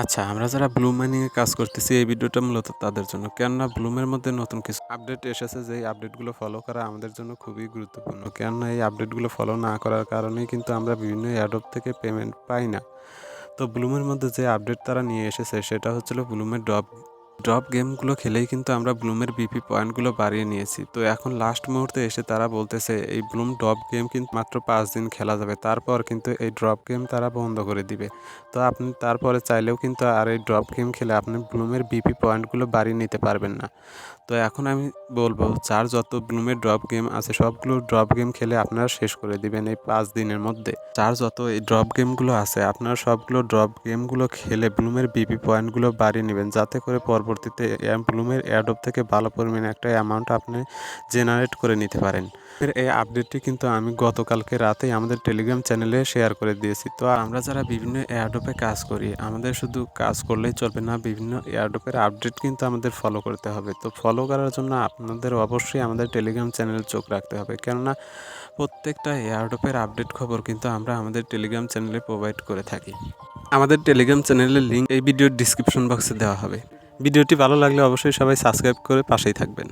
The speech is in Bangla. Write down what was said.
আচ্ছা, আমরা যারা ব্লুম মাইনিং এ কাজ করতেছি এই ভিডিওটা মূলত তাদের জন্য। কেননা ব্লুমের মধ্যে নতুন কিছু আপডেট এসেছে যেই আপডেটগুলো ফলো করা আমাদের জন্য খুবই গুরুত্বপূর্ণ। কেননা এই আপডেটগুলো ফলো না করার কারণেই কিন্তু আমরা বিভিন্ন এডোব থেকে পেমেন্ট পাই না। তো ব্লুমের মধ্যে যে আপডেট তারা নিয়ে এসেছে সেটা হচ্ছিল ব্লুমের ড্রপ গেমগুলো খেলেই কিন্তু আমরা ব্লুমের বিপি পয়েন্টগুলো বাড়িয়ে নিয়েছি। তো এখন লাস্ট মুহূর্তে এসে তারা বলতেছে এই ব্লুম ড্রপ গেম কিন্তু মাত্র ৫ দিন খেলা যাবে। তারপর কিন্তু এই ড্রপ গেম তারা বন্ধ করে দিবে। তো আপনি তারপরে চাইলেও কিন্তু আর এই ড্রপ গেম খেলে আপনি ব্লুমের বিপি পয়েন্টগুলো বাড়িয়ে নিতে পারবেন না। তো এখন আমি বলব যার যত ব্লুমের ড্রপ গেম আছে সবগুলো ড্রপ গেম খেলে আপনারা শেষ করে দিবেন এই ৫ দিনের মধ্যে। যার যত এই ড্রপ গেমগুলো আছে আপনারা সবগুলো ড্রপ গেমগুলো খেলে ব্লুমের বিপি পয়েন্টগুলো বাড়িয়ে নেবেন, যাতে করে পরবর্তীতে ব্লুমের এয়ারড্রপ থেকে ভালো পরিমাণে একটা অ্যামাউন্ট আপনি জেনারেট করে নিতে পারেন। এই আপডেটটি কিন্তু আমি গতকালকে রাতেই আমাদের টেলিগ্রাম চ্যানেলে শেয়ার করে দিয়েছি। তো আমরা যারা বিভিন্ন এয়ারড্রপে কাজ করি আমাদের শুধু কাজ করলেই চলবে না, বিভিন্ন এয়ারড্রপের আপডেট কিন্তু আমাদের ফলো করতে হবে। তো ফলো করার জন্য আপনাদের অবশ্যই আমাদের টেলিগ্রাম চ্যানেলে চোখ রাখতে হবে, কেননা প্রত্যেকটা এয়ারড্রপের আপডেট খবর কিন্তু আমরা আমাদের টেলিগ্রাম চ্যানেলে প্রোভাইড করে থাকি। আমাদের টেলিগ্রাম চ্যানেলের লিঙ্ক এই ভিডিওর ডিসক্রিপশন বক্সে দেওয়া হবে। ভিডিওটি ভালো লাগলে অবশ্যই সবাই সাবস্ক্রাইব করে পাশেই থাকবেন।